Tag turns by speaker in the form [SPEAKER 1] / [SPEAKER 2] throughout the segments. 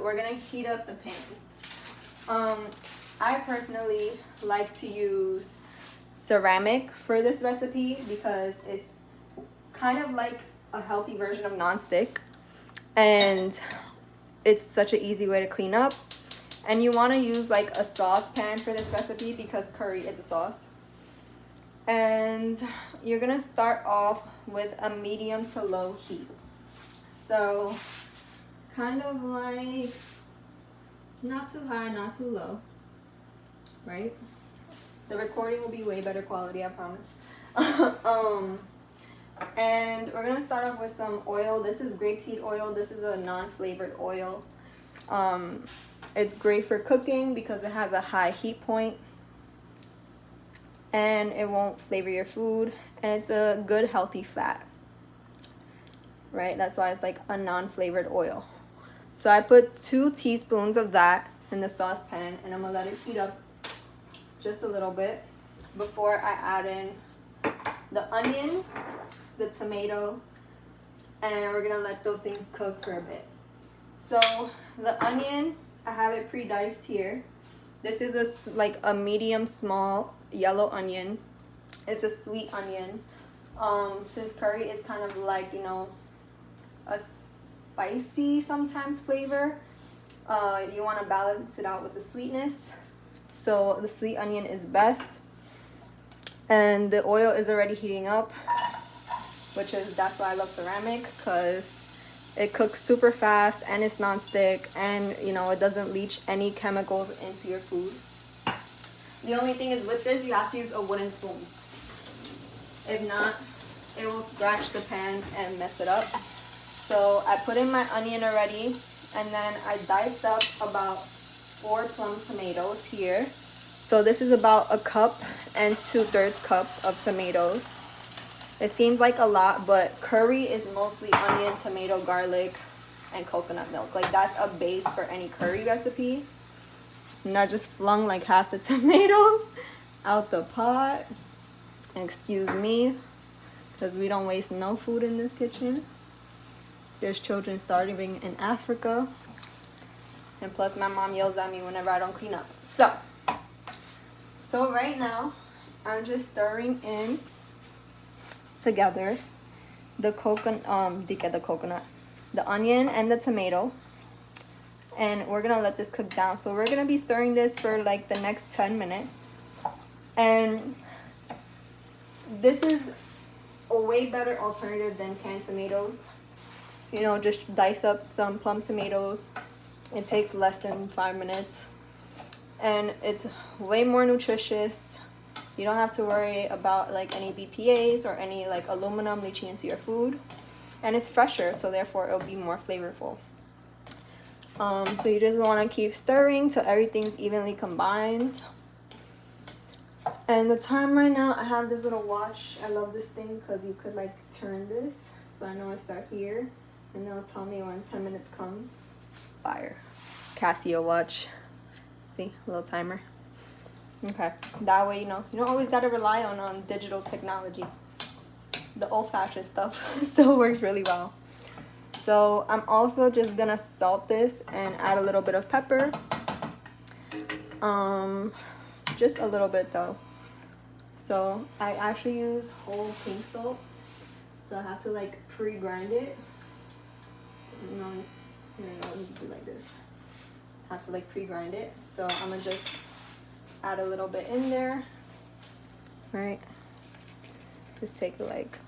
[SPEAKER 1] we're gonna heat up the pan. I personally like to use ceramic for this recipe because it's kind of like a healthy version of nonstick, and it's such an easy way to clean up. And you want to use like a saucepan for this recipe because curry is a sauce. And you're gonna start off with a medium to low heat, so kind of like not too high, not too low, right? The recording will be way better quality, I promise. And we're gonna start off with some oil. This is grapeseed oil. This is a non-flavored oil. It's great for cooking because it has a high heat point and it won't flavor your food, and it's a good healthy fat, right? That's why it's like a non-flavored oil. So I put 2 teaspoons of that in the saucepan, and I'm gonna let it heat up just a little bit before I add in the onion, the tomato, and we're gonna let those things cook for a bit. So the onion, I have it pre-diced here. This is like a medium small yellow onion. It's a sweet onion. Since curry is kind of like, you know, a spicy sometimes flavor, you want to balance it out with the sweetness. So the sweet onion is best. And the oil is already heating up, that's why I love ceramic, because it cooks super fast and it's non-stick, and you know, it doesn't leach any chemicals into your food. The only thing is with this, you have to use a wooden spoon. If not, it will scratch the pan and mess it up. So I put in my onion already, and then I diced up about 4 plum tomatoes here. So this is about 1 cup and 2/3 cup of tomatoes. It seems like a lot, but curry is mostly onion, tomato, garlic, and coconut milk. Like, that's a base for any curry recipe. And I just flung like half the tomatoes out the pot. Excuse me, because we don't waste no food in this kitchen. There's children starving in Africa. And plus my mom yells at me whenever I don't clean up. So right now, I'm just stirring in together the onion and the tomato, and we're gonna let this cook down. So we're gonna be stirring this for like the next 10 minutes, and this is a way better alternative than canned tomatoes. You know, just dice up some plum tomatoes. It takes less than 5 minutes, and it's way more nutritious. You don't have to worry about like any BPAs or any like aluminum leaching into your food, and it's fresher, so therefore it'll be more flavorful. So you just want to keep stirring till everything's evenly combined. And the time right now, I have this little watch. I love this thing because you could like turn this, so I know I start here, and it'll tell me when 10 minutes comes. Fire. Casio watch. See, a little timer. Okay, that way, you know, you don't always got to rely on digital technology. The old-fashioned stuff still works really well. So I'm also just gonna salt this and add a little bit of pepper. Just a little bit though. So I actually use whole pink salt, so I have to like pre-grind it. You know, let me do like this. I have to like pre-grind it. So I'm gonna just add a little bit in there, right? Just take like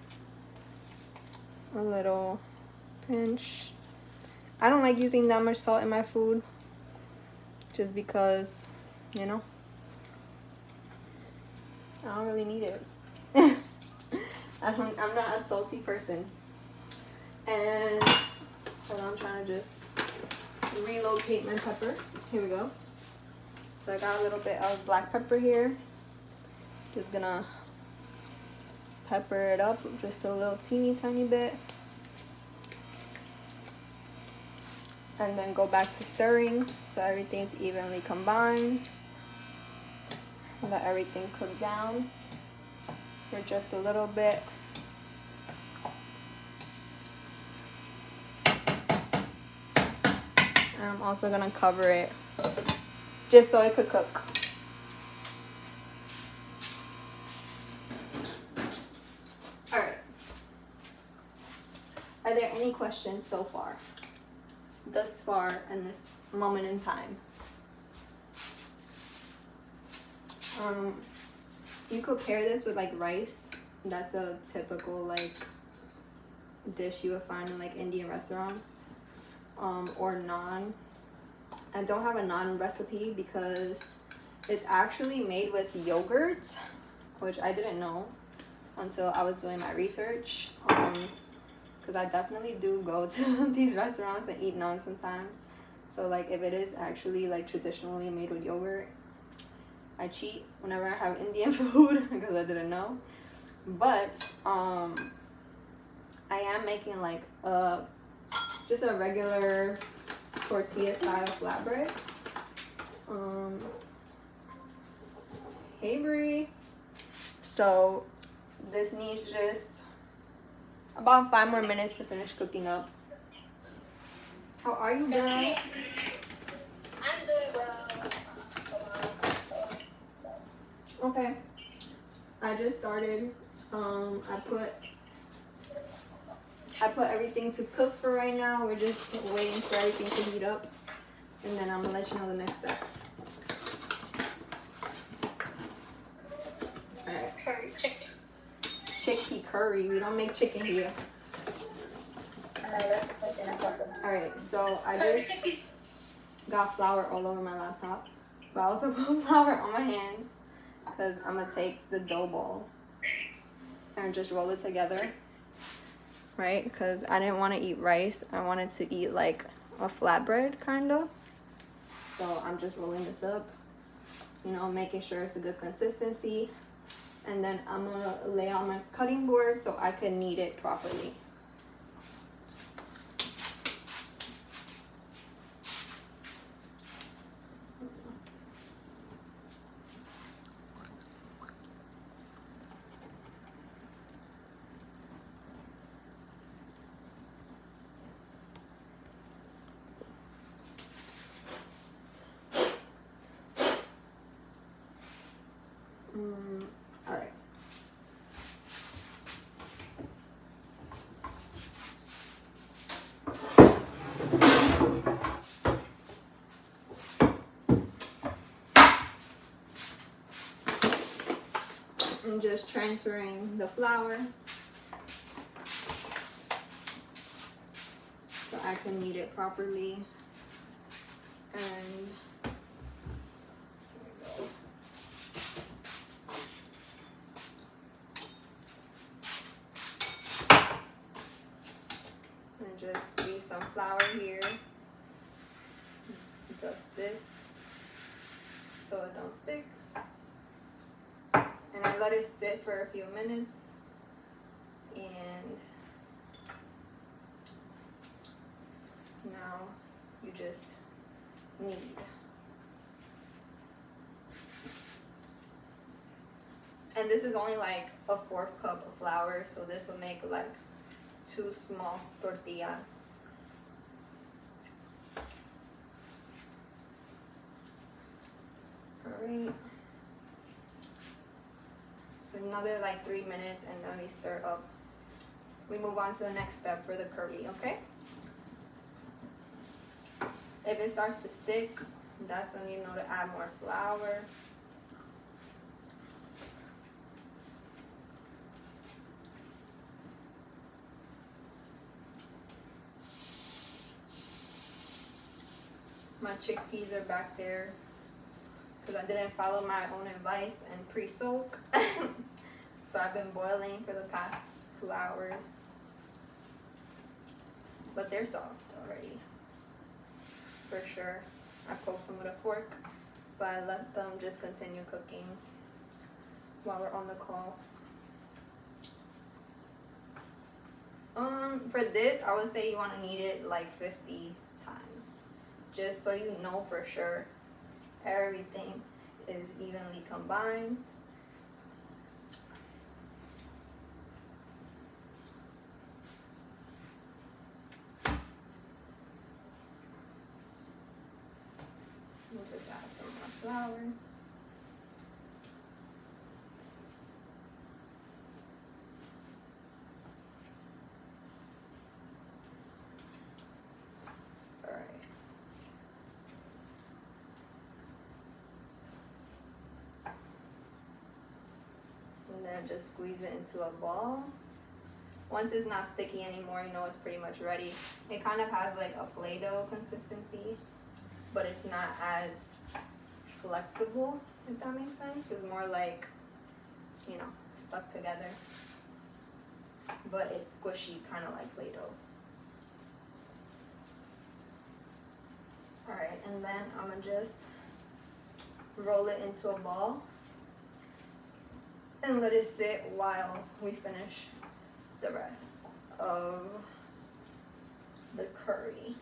[SPEAKER 1] a little pinch. I don't like using that much salt in my food, just because, you know, I don't really need it. I'm not a salty person. And so I'm trying to just relocate my pepper. Here we go. So I got a little bit of black pepper here. Just gonna pepper it up just a little teeny tiny bit. And then go back to stirring so everything's evenly combined. Let everything cook down for just a little bit. And I'm also gonna cover it just so it could cook. All right. Are there any questions so far? Thus far in this moment in time? You could pair this with like rice. That's a typical like dish you would find in like Indian restaurants. Or naan. I don't have a naan recipe because it's actually made with yogurt, which I didn't know until I was doing my research. Because I definitely do go to these restaurants and eat naan sometimes. So like if it is actually like traditionally made with yogurt, I cheat whenever I have Indian food because I didn't know. But I am making like just a regular tortilla style flatbread. Hey Bree. So this needs just about 5 more minutes to finish cooking up. How are you, girl?
[SPEAKER 2] I'm good, bro.
[SPEAKER 1] Okay. I just started. I put everything to cook for right now. We're just waiting for everything to heat up, and then I'm gonna let you know the next steps. All right.
[SPEAKER 2] Curry chicken.
[SPEAKER 1] Chickpea curry. We don't make chicken here. All right. So I just got flour all over my laptop, but I also put flour on my hands because I'm gonna take the dough ball and just roll it together. Right, because I didn't want to eat rice. I wanted to eat like a flatbread kind of. So I'm just rolling this up, you know, making sure it's a good consistency. And then I'm gonna lay out my cutting board so I can knead it properly. All right. I'm just transferring the flour so I can knead it properly. And just leave some flour here. Dust this so it don't stick. And I let it sit for a few minutes. And now you just knead. And this is only like a 1/4 cup of flour, so this will make like 2 small tortillas. All right. Another like 3 minutes, and then we stir up. We move on to the next step for the curry, okay? If it starts to stick, that's when you know to add more flour. My chickpeas are back there because I didn't follow my own advice and pre-soak. So I've been boiling for the past 2 hours. But they're soft already. For sure. I poked them with a fork, but I let them just continue cooking while we're on the call. For this, I would say you want to knead it like 50 times. Just so you know for sure everything is evenly combined. just add some more flour. Alright. And then just squeeze it into a ball. Once it's not sticky anymore, you know it's pretty much ready. It kind of has like a Play-Doh consistency, but it's not as flexible, if that makes sense. It's more like, you know, stuck together. But it's squishy, kind of like Play-Doh. Alright, and then I'm gonna just roll it into a ball and let it sit while we finish the rest of the curry.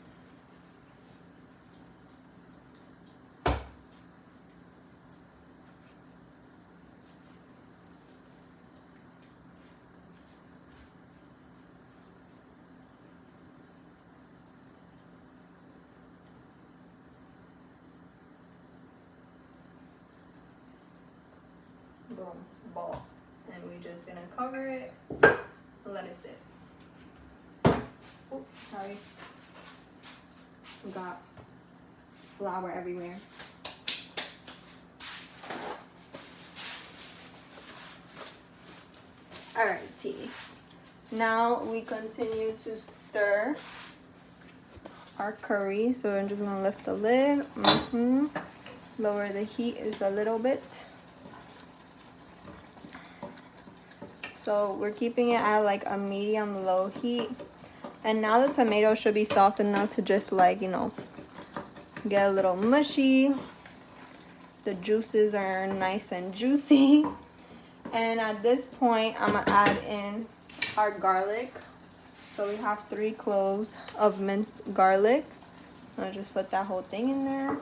[SPEAKER 1] Boom, ball. And we're just gonna cover it and let it sit. Oh, sorry. We got flour everywhere. Alrighty. Now we continue to stir our curry. So I'm just gonna lift the lid. Lower the heat just a little bit. So we're keeping it at like a medium low heat. And now the tomato should be soft enough to just like, you know, get a little mushy. The juices are nice and juicy. And at this point, I'm gonna add in our garlic. So we have 3 cloves of minced garlic. I'll just put that whole thing in there. I'm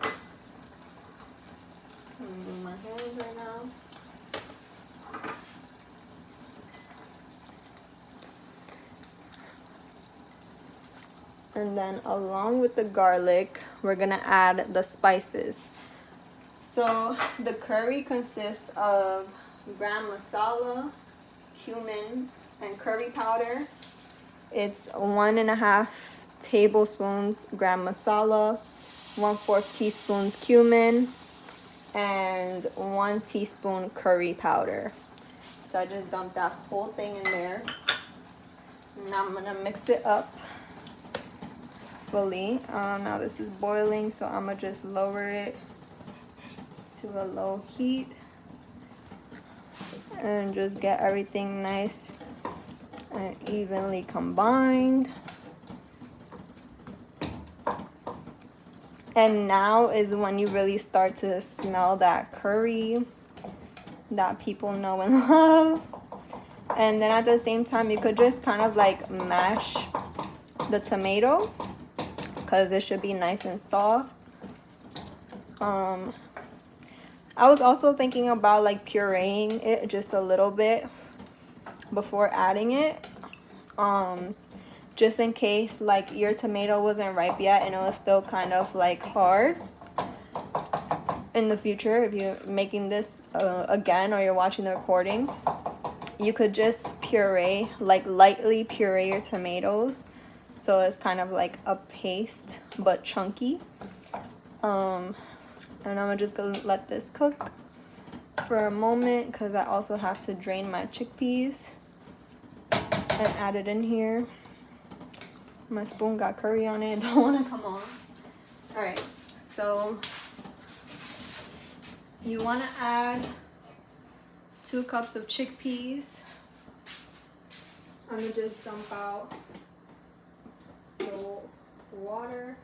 [SPEAKER 1] gonna move my hands right now. And then along with the garlic, we're gonna add the spices. So the curry consists of gram masala, cumin, and curry powder. It's 1.5 tablespoons gram masala, 1/4 teaspoons cumin, and 1 teaspoon curry powder. So I just dumped that whole thing in there. Now I'm gonna mix it up fully. Now this is boiling, so I'm gonna just lower it to a low heat and just get everything nice and evenly combined. And now is when you really start to smell that curry that people know and love. And then at the same time, you could just kind of like mash the tomato because it should be nice and soft. I was also thinking about like pureeing it just a little bit before adding it, just in case like your tomato wasn't ripe yet and it was still kind of like hard. In the future, if you're making this again or you're watching the recording, you could just puree, like lightly puree your tomatoes so it's kind of like a paste but chunky. And I'm just gonna let this cook for a moment because I also have to drain my chickpeas and add it in here. My spoon got curry on it, don't want to come off. Alright, so you want to add 2 cups of chickpeas. I'm gonna just dump out the water.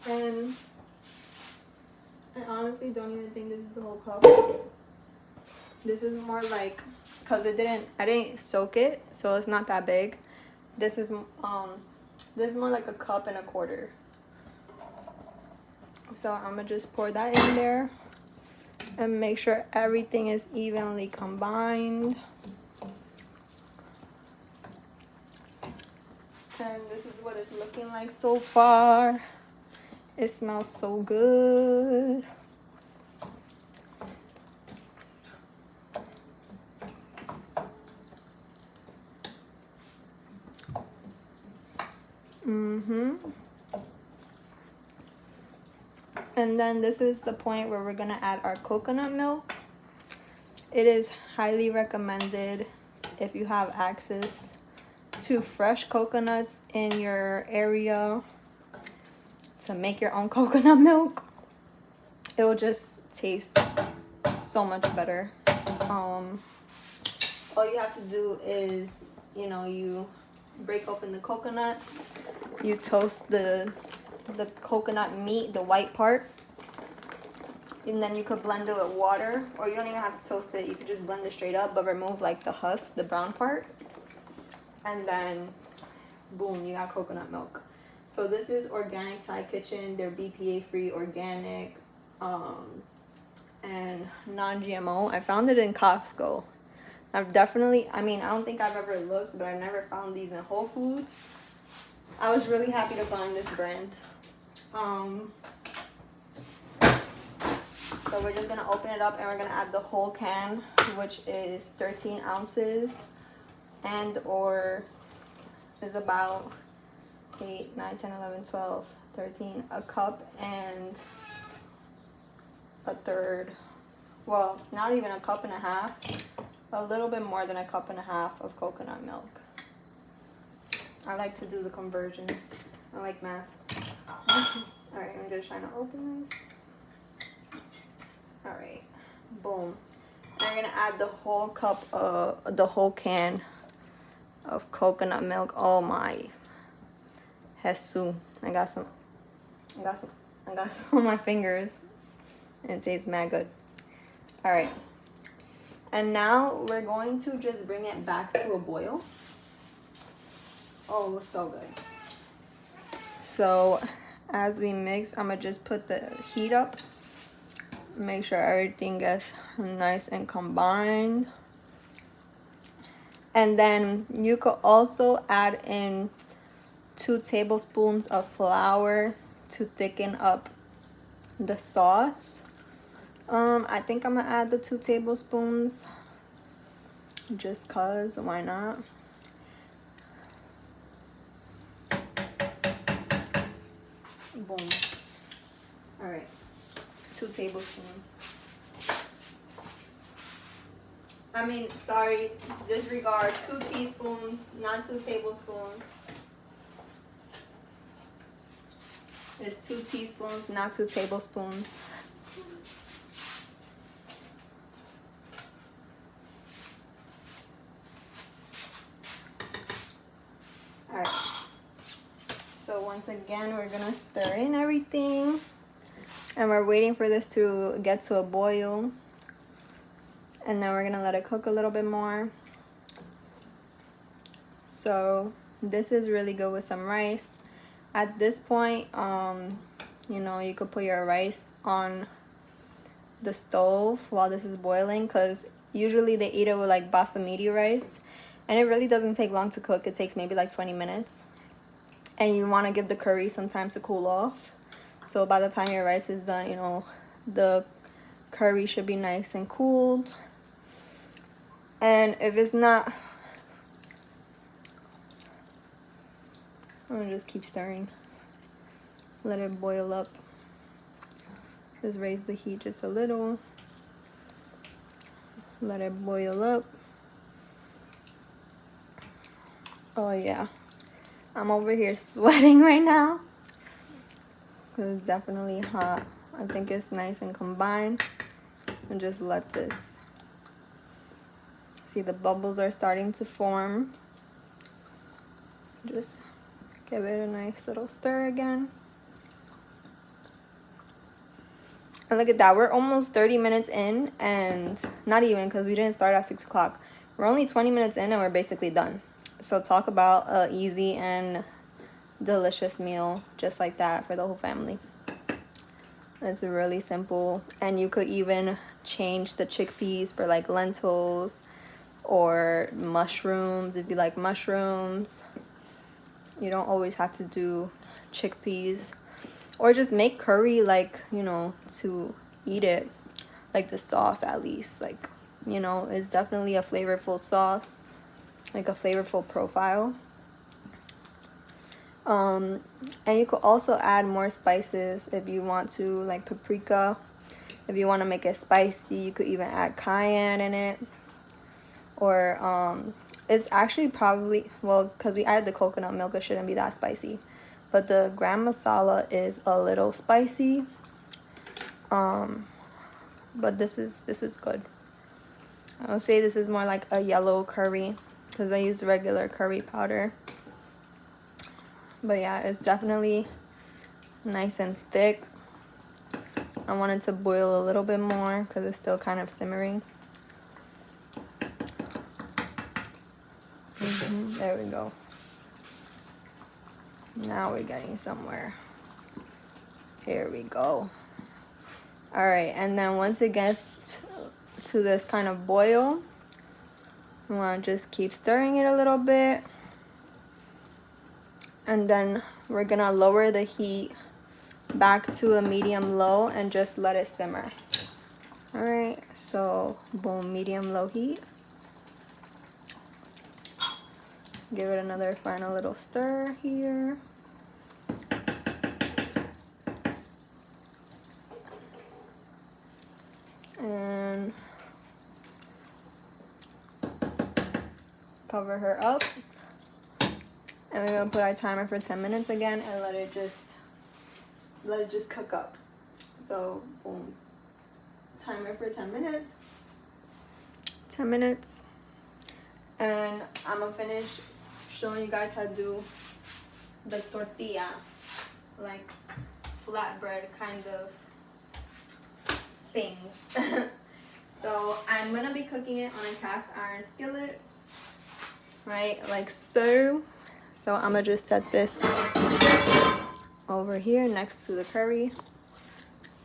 [SPEAKER 1] And I honestly don't even think this is the whole cup. This is more like, cause I didn't soak it, so it's not that big. This is more like 1.25 cups. So I'm gonna just pour that in there and make sure everything is evenly combined. And this is what it's looking like so far. It smells so good. And then this is the point where we're gonna add our coconut milk. It is highly recommended if you have access to fresh coconuts in your area to make your own coconut milk. It will just taste so much better. All you have to do is, you break open the coconut, you toast the coconut meat, the white part, and then you could blend it with water, or you don't even have to toast it. You could just blend it straight up, but remove like the husk, the brown part, and then boom, you got coconut milk. So this is organic Thai kitchen. They're BPA free, organic, and non-GMO. I found it in Costco. I don't think I've ever looked, but I've never found these in Whole Foods. I was really happy to find this brand. So we're just gonna open it up and we're gonna add the whole can, which is 13 ounces, and or is about 8, 9, 10, 11, 12, 13, a cup and a third. Well, not even a cup and a half, a little bit more than a cup and a half of coconut milk. I like to do the conversions. I like math. All right, I'm just trying to open this. All right, boom. I'm gonna add the whole cup the whole can of coconut milk. Oh my, Jesus. I got some on my fingers, and it tastes mad good. All right, and now we're going to just bring it back to a boil. Oh, so good. So as we mix, I'm gonna just put the heat up, make sure everything gets nice and combined. And then you could also add in 2 tablespoons of flour to thicken up the sauce. I think I'm gonna add the 2 tablespoons just cause, why not? Boom. All right, 2 tablespoons. Sorry, disregard, 2 teaspoons, not 2 tablespoons. It's 2 teaspoons, not 2 tablespoons. All right. So once again, we're gonna stir in everything, and we're waiting for this to get to a boil. And then we're gonna let it cook a little bit more. So this is really good with some rice. At this point, you could put your rice on the stove while this is boiling, because usually they eat it with like basmati rice, and it really doesn't take long to cook. It takes maybe like 20 minutes. And you want to give the curry some time to cool off. So by the time your rice is done, the curry should be nice and cooled. And if it's not, I'm gonna just keep stirring. Let it boil up. Just raise the heat just a little. Let it boil up. Oh yeah. I'm over here sweating right now because it's definitely hot. I think it's nice and combined. And just let this. See, the bubbles are starting to form. Just give it a nice little stir again. And look at that, we're almost 30 minutes in, and not even, because we didn't start at 6 o'clock. We're only 20 minutes in and we're basically done. So talk about an easy and delicious meal just like that for the whole family. It's really simple, and you could even change the chickpeas for like lentils or mushrooms if you like mushrooms. You don't always have to do chickpeas, or just make curry, like, you know, to eat it, like the sauce at least, like, you know, it's definitely a flavorful sauce, like a flavorful profile. And you could also add more spices if you want to, like paprika. If you want to make it spicy, you could even add cayenne in it. Or it's actually probably, well, because we added the coconut milk, it shouldn't be that spicy. But the gram masala is a little spicy. But this is good. I would say this is more like a yellow curry because I use regular curry powder. But yeah, it's definitely nice and thick. I want it to boil a little bit more because it's still kind of simmering. There we go. Now we're getting somewhere. Here we go. All right, and then once it gets to this kind of boil, you want to just keep stirring it a little bit. And then we're gonna lower the heat back to a medium low and just let it simmer. All right, so boom, medium low heat. Give it another final little stir here. And cover her up. And we're gonna put our timer for 10 minutes again and let it just cook up. So boom, timer for 10 minutes. 10 minutes. And I'm gonna finish showing you guys how to do the tortilla, like flatbread kind of thing. So I'm gonna be cooking it on a cast iron skillet, right, like so. So I'm gonna just set this over here next to the curry,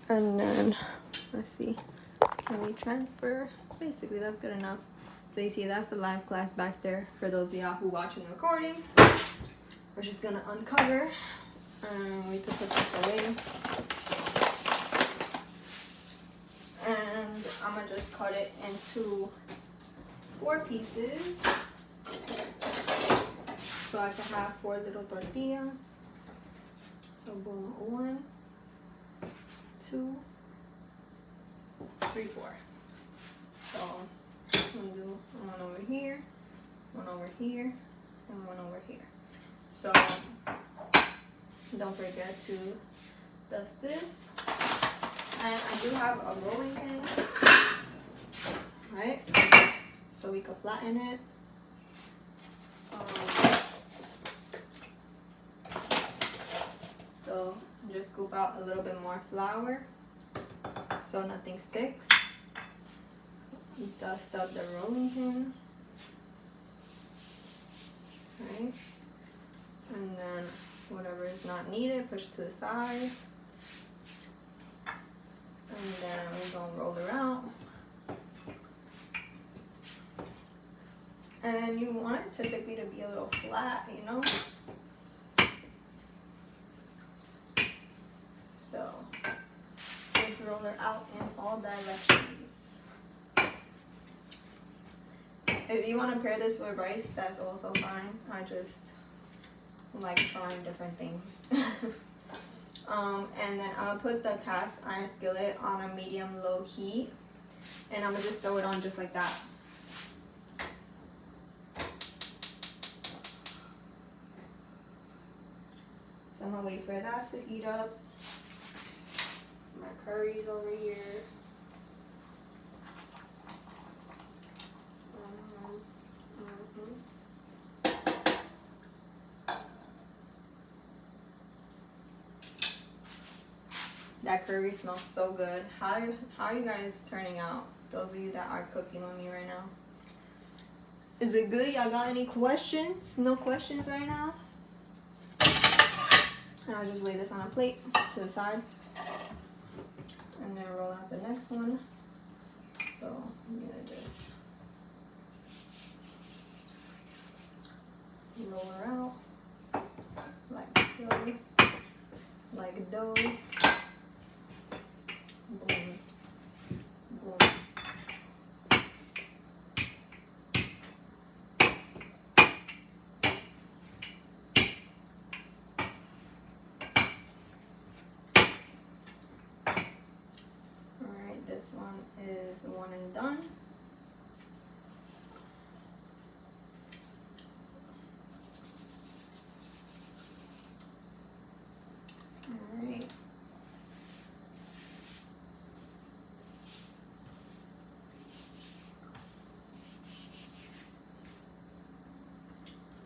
[SPEAKER 1] and then let's see, can we transfer? Basically that's good enough. So you see that's the live class back there for those of y'all who watching the recording. We're just gonna uncover and we can put this away. And I'm gonna just cut it into 4 pieces so I can have 4 little tortillas. So boom, 1, 2, 3, 4. So I'm gonna do 1 over here, 1 over here, and 1 over here. So don't forget to dust this. And I do have a rolling pin, right? So we can flatten it. So just scoop out a little bit more flour so nothing sticks. Dust up the rolling pin, right? And then whatever is not needed, push to the side. And then we're gonna roll her out. And you want it typically to be a little flat, you know? So just roll her out in all directions. If you want to pair this with rice, that's also fine. I just like trying different things. And then I'll put the cast iron skillet on a medium-low heat, and I'm gonna just throw it on just like that. So I'm gonna wait for that to heat up. My curry's over here. That curry smells so good. How are you guys turning out? Those of you that are cooking with me right now. Is it good? Y'all got any questions? No questions right now? I'll just lay this on a plate to the side. And then roll out the next one. So I'm gonna just roll her out like so, like dough. Boom, boom. Alright, this one is one and done. Alright.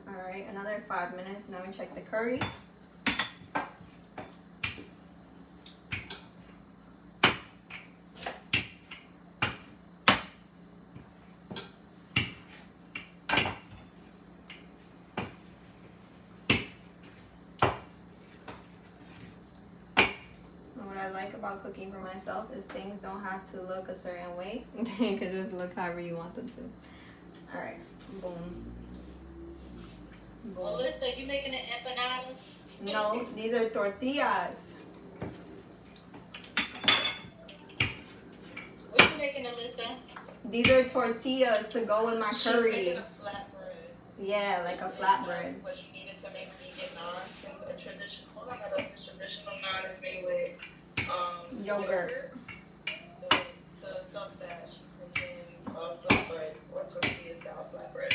[SPEAKER 1] Alright, another 5 minutes. Now we check the curry. What I like about cooking for myself is things don't have to look a certain way. They can just look however you want them to. Alright, boom.
[SPEAKER 2] Melissa, you making an empanada?
[SPEAKER 1] No, these are tortillas.
[SPEAKER 2] What you making, Alyssa?
[SPEAKER 1] These are tortillas to go with my
[SPEAKER 2] She's
[SPEAKER 1] curry.
[SPEAKER 2] making a flatbread.
[SPEAKER 1] Yeah, like a flatbread.
[SPEAKER 2] What she needed to make vegan naan, since a traditional, hold on, how does traditional naan is made with
[SPEAKER 1] Yogurt.
[SPEAKER 2] So to sub that, she's making flatbread or tortilla style flatbread.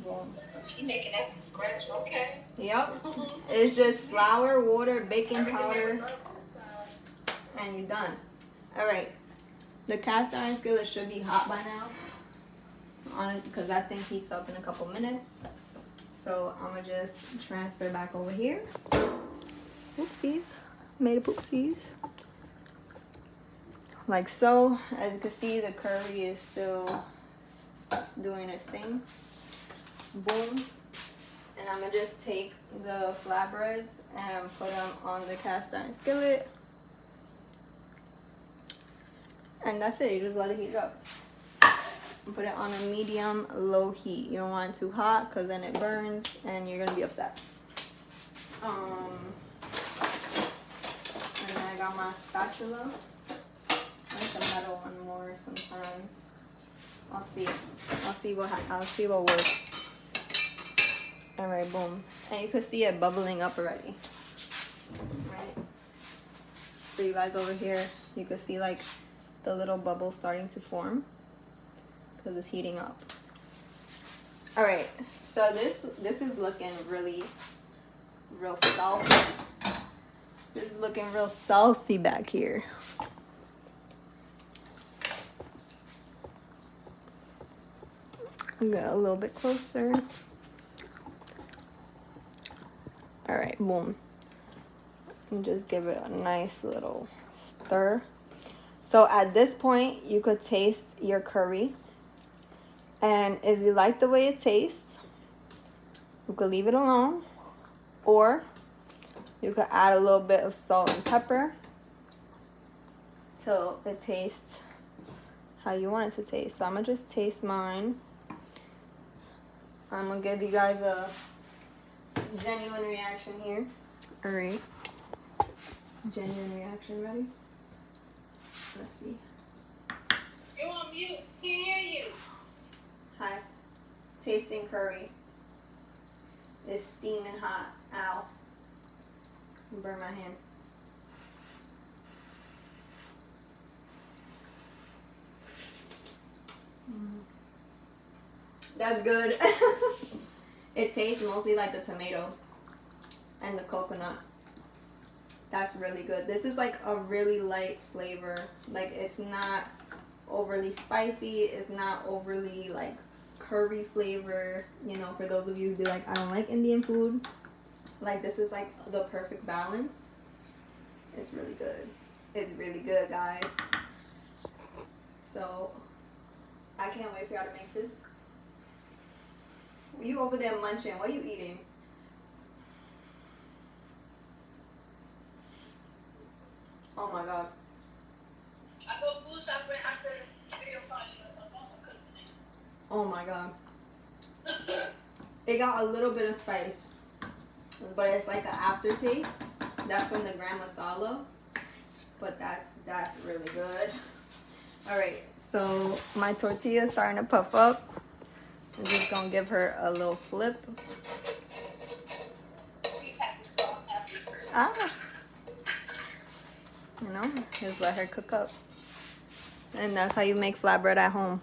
[SPEAKER 1] Boom.
[SPEAKER 2] She making that from scratch, okay.
[SPEAKER 1] Yep. It's just flour, water, baking powder, and you're done. Alright. The cast iron skillet should be hot by now. On it, because that thing heats up in a couple minutes. So I'm gonna just transfer back over here. Oopsies. Made a poopsies. Like so. As you can see, the curry is still doing its thing. Boom. And I'm gonna just take the flatbreads and put them on the cast iron skillet. And that's it. You just let it heat up. Put it on a medium low heat. You don't want it too hot because then it burns and you're gonna be upset. And then I got my spatula. I like the metal one more sometimes. I'll see. I'll see what works. All right, boom. And you can see it bubbling up already. Right. For you guys over here, you can see like the little bubbles starting to form because it's heating up. All right, so this is looking real salty. This is looking real saucy back here. Get a little bit closer. All right, boom. And just give it a nice little stir. So at this point, you could taste your curry. And if you like the way it tastes, you could leave it alone. Or you could add a little bit of salt and pepper till it tastes how you want it to taste. So I'm going to just taste mine. I'm going to give you guys a genuine reaction here. All right. Genuine reaction, ready? Let's see.
[SPEAKER 2] You on mute? Can't hear you.
[SPEAKER 1] Hi. Tasting curry. It's steaming hot. Ow. Burn my hand. That's good. It tastes mostly like the tomato and the coconut. That's really good. This is like a really light flavor. Like it's not overly spicy. It's not overly like curry flavor. You know, for those of you who be like, I don't like Indian food. Like this is like the perfect balance. It's really good. It's really good, guys. So I can't wait for y'all to make this. You over there munching. What are you eating? Oh my god.
[SPEAKER 2] I go food shopping after video calling.
[SPEAKER 1] Oh my god. It got a little bit of spice, but it's like an aftertaste. That's from the gram masala, but that's really good. All right, so my tortilla is starting to puff up. I'm just gonna give her a little flip. Ah, you know, just let her cook up, and that's how you make flatbread at home.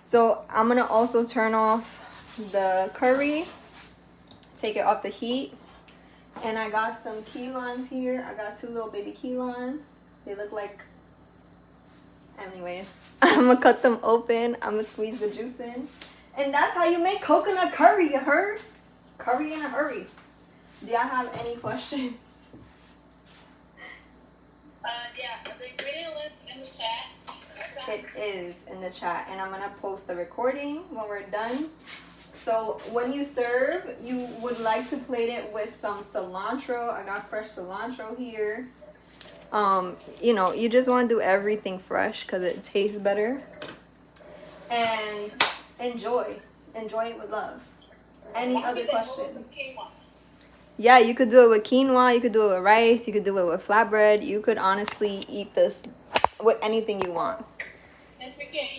[SPEAKER 1] So I'm gonna also turn off the curry, take it off the heat, and I got some key limes here. I got 2 little baby key limes. They look like, anyways, I'm gonna cut them open. I'm gonna squeeze the juice in, and that's how you make coconut curry. You heard? Curry in a hurry. Do y'all have any questions?
[SPEAKER 2] Yeah, the ingredient list in the chat.
[SPEAKER 1] It is in the chat, and I'm gonna post the recording when we're done. So when you serve, you would like to plate it with some cilantro. I got fresh cilantro here. You know, you just want to do everything fresh because it tastes better. And enjoy it with love. Any other questions? Yeah, you could do it with quinoa, you could do it with rice, you could do it with flatbread. You could honestly eat this with anything you want.
[SPEAKER 2] Since we can't